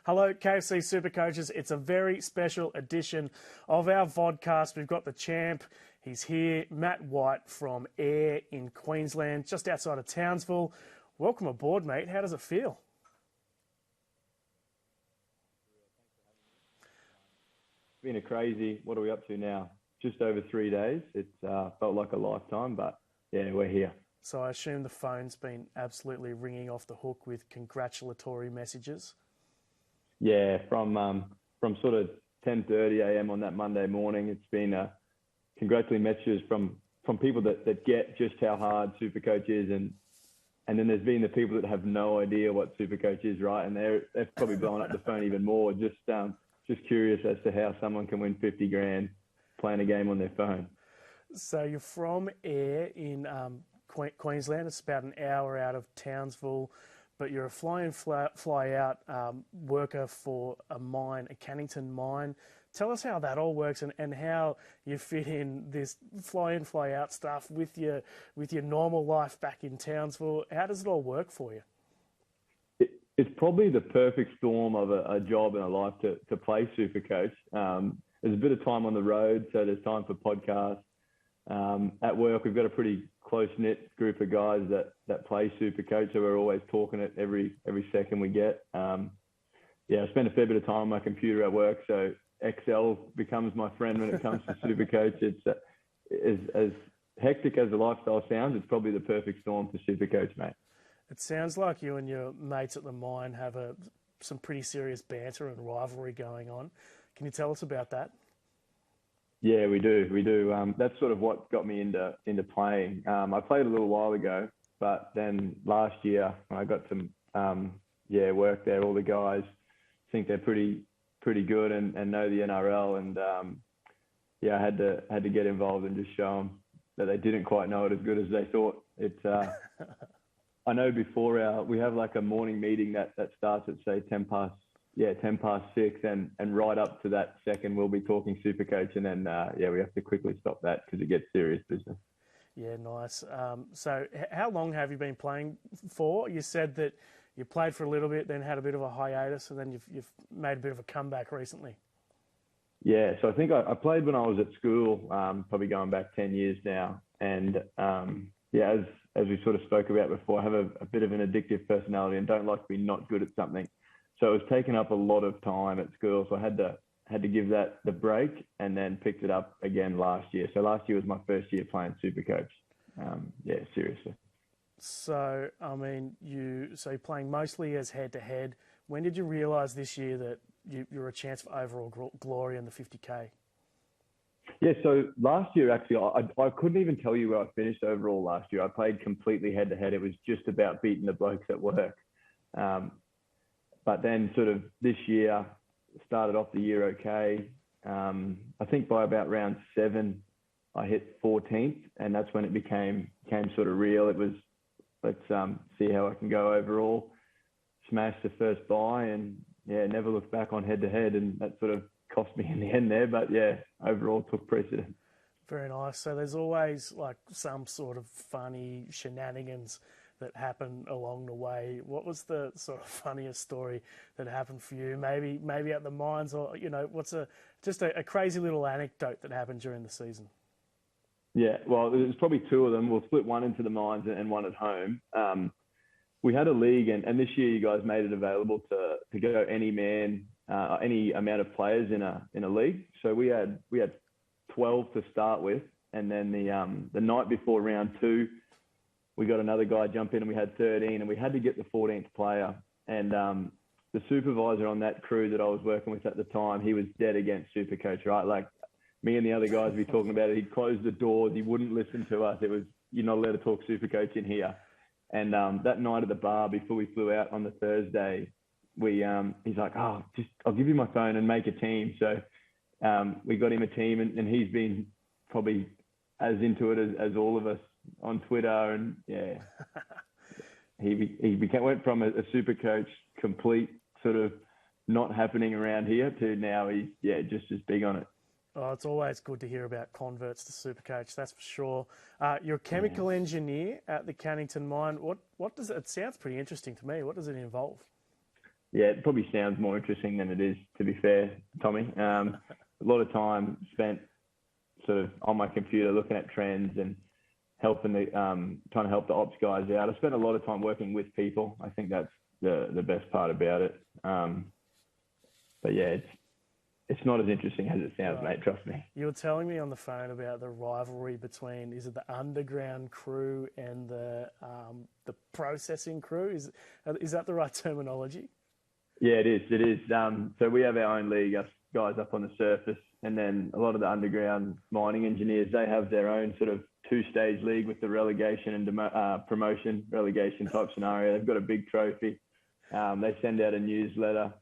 Hello, KFC SuperCoaches. It's a very special edition of our vodcast. We've got the champ. He's here, Matt Wight from Ayr in Queensland, just outside of Townsville. Welcome aboard, mate. How does it feel? It's been a crazy, what are we up to now? Just over 3 days. It's felt like a lifetime, but yeah, we're here. So I assume the phone's been absolutely ringing off the hook with congratulatory messages. Yeah, from sort of 10:30 a.m. on that Monday morning, it's been congratulatory messages from people that get just how hard SuperCoach is, and then there's been the people that have no idea what SuperCoach is, right? And they've probably blown up the phone even more, just curious as to how someone can win 50 grand playing a game on their phone. So you're from Ayr in Queensland. It's about an hour out of Townsville. But you're a fly-in, fly-out worker for a mine, a Cannington mine. Tell us how that all works and how you fit in this fly-in, fly-out stuff with your normal life back in Townsville. How does it all work for you? It's probably the perfect storm of a job and a life to play SuperCoach. There's a bit of time on the road, so there's time for podcasts. At work, we've got a pretty close-knit group of guys that play SuperCoach, so we're always talking it every second we get. I spend a fair bit of time on my computer at work, so Excel becomes my friend when it comes to SuperCoach. It's as hectic as the lifestyle sounds, it's probably the perfect storm for SuperCoach, mate. It sounds like you and your mates at the mine have some pretty serious banter and rivalry going on. Can you tell us about that? Yeah, we do. That's sort of what got me into playing. I played a little while ago, but then last year I got some work there. All the guys think they're pretty good and know the NRL, and I had to get involved and just show them that they didn't quite know it as good as they thought. It's I know before we have like a morning meeting that starts at say 10 past 6, and right up to that second we'll be talking SuperCoach, and then we have to quickly stop that because it gets serious business. Yeah, nice. So how long have you been playing for? You said that you played for a little bit, then had a bit of a hiatus, and then you've made a bit of a comeback recently. Yeah, so I think I played when I was at school, probably going back 10 years now, and as we sort of spoke about before, I have a bit of an addictive personality and don't like to be not good at something. So it was taking up a lot of time at school, so I had to give that the break, and then picked it up again last year. So last year was my first year playing SuperCoach. Seriously. So I mean, you're playing mostly as head-to-head. When did you realise this year that you're a chance for overall glory in the 50K? Yeah, so last year actually, I couldn't even tell you where I finished overall last year. I played completely head-to-head. It was just about beating the blokes at work. But then sort of this year, started off the year okay. I think by about round 7, I hit 14th, and that's when it became sort of real. It was, let's see how I can go overall. Smashed the first buy, and never looked back on head-to-head, and that sort of cost me in the end there. But overall took precedent. Very nice. So there's always like some sort of funny shenanigans that happen along the way. What was the sort of funniest story that happened for you? Maybe at the mines, or what's just a crazy little anecdote that happened during the season? Yeah, well, there's probably 2 of them. We'll split one into the mines and one at home. We had a league, and this year you guys made it available to go any amount of players in a league. So we had 12 to start with, and then the night before round 2, we got another guy jump in, and we had 13, and we had to get the 14th player. And the supervisor on that crew that I was working with at the time, he was dead against SuperCoach, right? Like me and the other guys would be talking about it. He'd close the doors. He wouldn't listen to us. It was, you're not allowed to talk SuperCoach in here. And that night at the bar before we flew out on the Thursday, he's like, I'll give you my phone and make a team. So we got him a team, and he's been probably as into it as all of us on Twitter, and he went from a SuperCoach complete sort of not happening around here to now he's just as big on it. Oh, it's always good to hear about converts to SuperCoach, that's for sure. You're a chemical engineer at the Cannington mine. What does it sounds pretty interesting to me. What does it involve? yeah, it probably sounds more interesting than it is, to be fair, Tommy. A lot of time spent sort of on my computer looking at trends and helping trying to help the ops guys out. I spent a lot of time working with people. I think that's the best part about it. But yeah, it's not as interesting as it sounds, mate. Trust me. You were telling me on the phone about the rivalry between, is it the underground crew and the processing crew? Is that the right terminology? Yeah, it is. It is. So we have our own league, us guys up on the surface, and then a lot of the underground mining engineers, they have their own sort of two-stage league with the relegation and promotion, relegation type scenario. They've got a big trophy. They send out a newsletter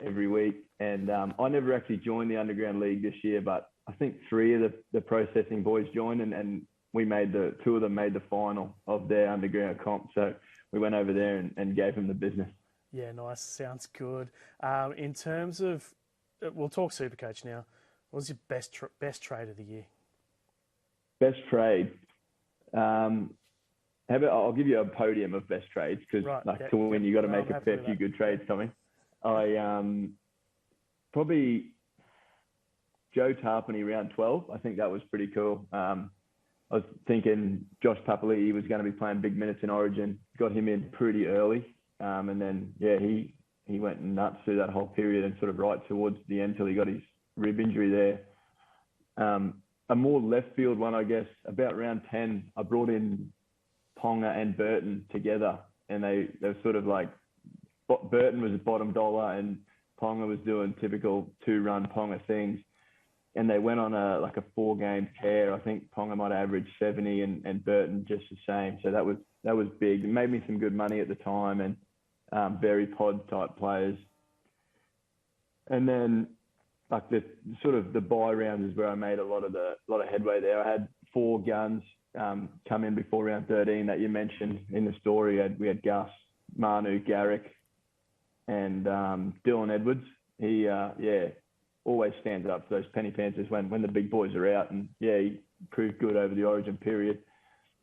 every week. And I never actually joined the underground league this year, but I think 3 of the processing boys joined, and we made 2 of them made the final of their underground comp. So we went over there and gave them the business. Yeah, nice. Sounds good. In terms of, we'll talk SuperCoach now. What was your best trade of the year? Best trade. I'll give you a podium of best trades because to win, you got to make a fair few good trades, Tommy. I probably Joe Tarpany round 12. I think that was pretty cool. I was thinking Josh Papali'i was going to be playing big minutes in Origin. Got him in pretty early. And then, yeah, he went nuts through that whole period and sort of right towards the end till he got his rib injury there. A more left field one, I guess, about round 10, I brought in Ponga and Burton together. And they were sort of like, Burton was bottom dollar and Ponga was doing typical 2-run Ponga things. And they went on a 4-game tear. I think Ponga might average 70 and Burton just the same. So that was big. It made me some good money at the time and very pod type players. And then like the sort of the buy rounds is where I made a lot of headway there. I had 4 guns come in before round 13 that you mentioned in the story. We had Gus, Manu, Garrick, and Dylan Edwards. He always stands up for those penny panthers when the big boys are out, and he proved good over the Origin period.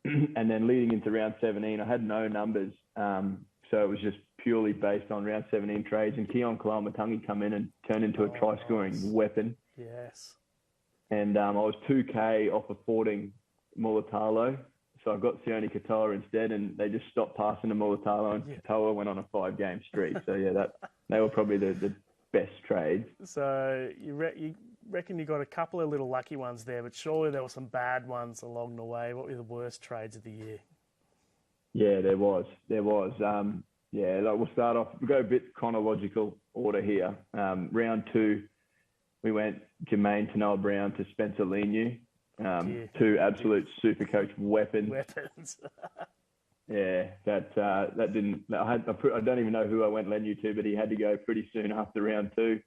And then leading into round 17, I had no numbers, so it was just purely based on round 17 trades. And Keon Kalamatangi come in and turn into a try-scoring weapon. Yes. And I was 2K off affording Mulatalo, so I got Sione Katoa instead, and they just stopped passing to Mulatalo, and Katoa went on a 5-game streak. So they were probably the best trades. So you reckon you got a couple of little lucky ones there, but surely there were some bad ones along the way. What were the worst trades of the year? Yeah, there was. We'll start off. We'll go a bit chronological order here. Round 2, we went Jermaine Tanoa-Brown to Spencer Leniu. 2 absolute SuperCoach weapons. Yeah, that didn't. I don't even know who I went Leniu to, but he had to go pretty soon after round 2.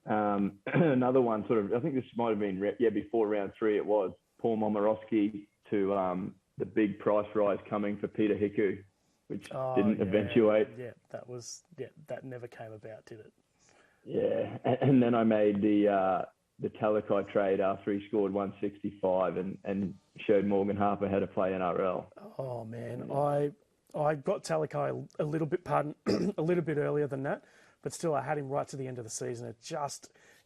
Another one, sort of, I think this might have been before round 3. It was Paul Momorowski to the big price rise coming for Peter Hiku, which didn't eventuate. Yeah, that never came about, did it? Yeah, and then I made the Talakai trade after he scored 165 and showed Morgan Harper how to play NRL. Oh man, I got Talakai a little bit earlier than that, but still I had him right to the end of the season.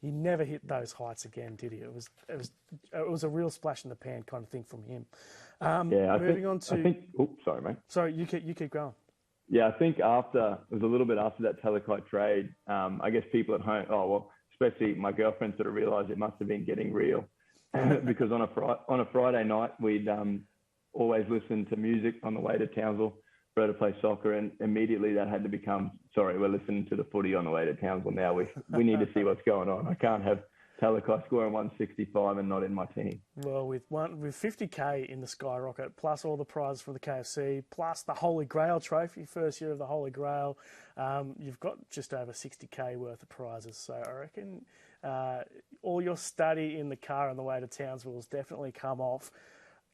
He never hit those heights again, did he? It was a real splash in the pan kind of thing from him. Sorry, mate. Sorry, you keep going. Yeah, I think it was a little bit after that Talakai trade. I guess people at home, especially my girlfriend, sort of realised it must have been getting real, because on a Friday night we'd always listen to music on the way to Townsville for her to play soccer, and immediately that had to become, sorry, we're listening to the footy on the way to Townsville now. We need to see what's going on. I can't have Talakai scoring 165 and not in my team. Well, with 50k in the skyrocket, plus all the prizes from the KFC, plus the Holy Grail trophy, first year of the Holy Grail, you've got just over 60k worth of prizes. So I reckon all your study in the car on the way to Townsville has definitely come off.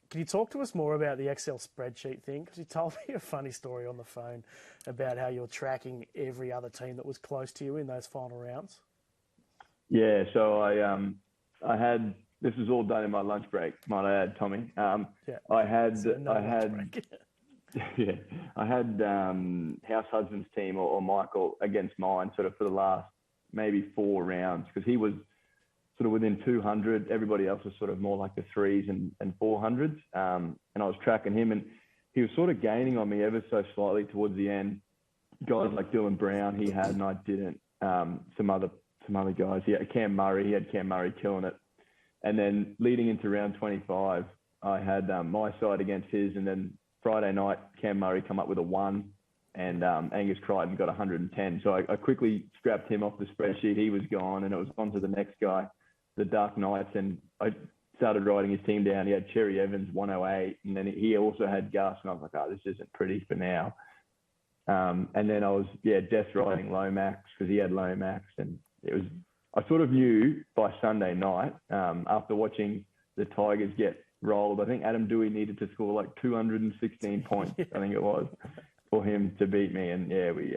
Can you talk to us more about the Excel spreadsheet thing? Because you told me a funny story on the phone about how you're tracking every other team that was close to you in those final rounds. Yeah, so I had, this was all done in my lunch break, might I add, Tommy. I had Yeah, I had House Husband's team or Michael against mine sort of for the last maybe 4 rounds because he was sort of within 200. Everybody else was sort of more like the 3s and 400s. And I was tracking him and he was sort of gaining on me ever so slightly towards the end. Guys like Dylan Brown, he had and I didn't. Some other guys. He had Cam Murray killing it. And then leading into round 25, I had my side against his, and then Friday night, Cam Murray come up with a 1, and Angus Crichton got 110. So I quickly scrapped him off the spreadsheet. He was gone, and it was on to the next guy, the Dark Knights, and I started writing his team down. He had Cherry Evans, 108, and then he also had Gus, and I was like, oh, this isn't pretty for now. And then I was, death riding Lomax because he had Lomax, and it was, I sort of knew by Sunday night, after watching the Tigers get rolled, I think Adam Dewey needed to score like 216 points, I think it was, for him to beat me. And we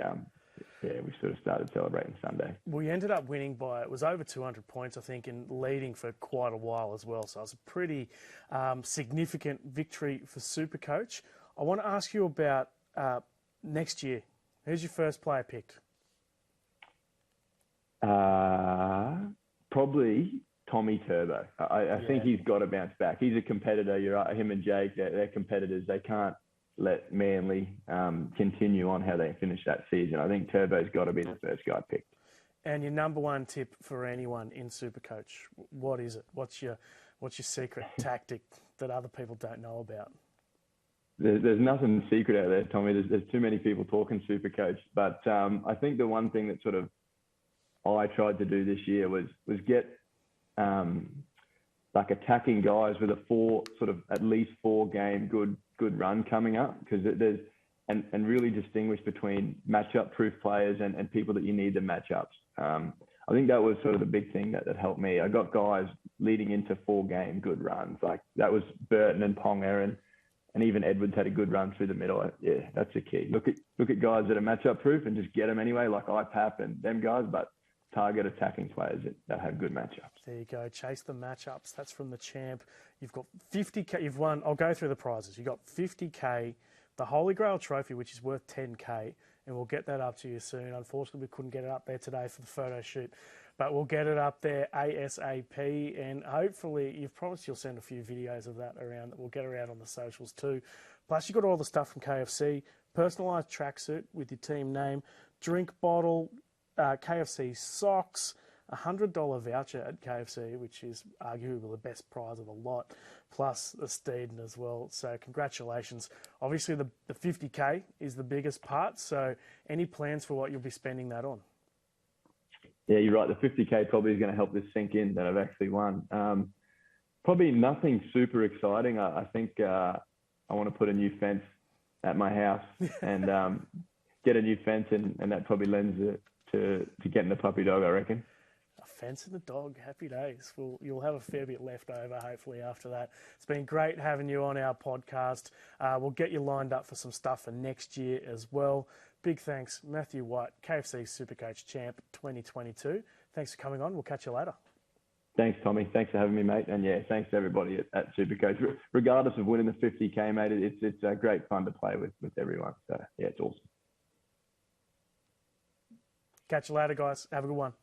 sort of started celebrating Sunday. We ended up winning by, it was over 200 points, I think, and leading for quite a while as well. So it was a pretty significant victory for SuperCoach. I want to ask you about next year. Who's your first player picked? Probably Tommy Turbo. I think he's got to bounce back. He's a competitor. You're right. Him and Jake, they're competitors. They can't let Manly continue on how they finished that season. I think Turbo's got to be the first guy picked. And your number one tip for anyone in SuperCoach, what is it? What's your secret tactic that other people don't know about? There's nothing secret out there, Tommy. There's too many people talking SuperCoach. But I think the one thing that sort of I tried to do this year was get like attacking guys with at least 4 game good run coming up, because there's and really distinguish between matchup proof players and people that you need the matchups. I think that was sort of the big thing that helped me. I got guys leading into 4 game good runs. Like that was Burton and Ponga and even Edwards had a good run through the middle. Yeah, that's the key. Look at guys that are matchup proof and just get them anyway, like IPAP and them guys, but target attacking players that have good matchups. There you go. Chase the matchups. That's from the champ. You've got 50K. You've won. I'll go through the prizes. You've got 50K, the Holy Grail trophy, which is worth 10K, and we'll get that up to you soon. Unfortunately, we couldn't get it up there today for the photo shoot, but we'll get it up there ASAP, and hopefully you've promised you'll send a few videos of that around that we'll get around on the socials too. Plus, you've got all the stuff from KFC, personalised tracksuit with your team name, drink bottle, KFC socks, $100 voucher at KFC, which is arguably the best prize of the lot, plus a Steeden as well. So congratulations. Obviously, the 50K is the biggest part. So any plans for what you'll be spending that on? Yeah, you're right. The 50K probably is going to help this sink in that I've actually won. Probably nothing super exciting. I think I want to put a new fence at my house and get a new fence, and that probably lends it to getting the puppy dog, I reckon. A fence and a dog, happy days. Well, you'll have a fair bit left over, hopefully, after that. It's been great having you on our podcast. We'll get you lined up for some stuff for next year as well. Big thanks, Matthew Wight, KFC SuperCoach Champ 2022. Thanks for coming on. We'll catch you later. Thanks, Tommy. Thanks for having me, mate. And yeah, thanks to everybody at SuperCoach. Regardless of winning the 50K, mate, it's great fun to play with everyone. So yeah, it's awesome. Catch you later, guys. Have a good one.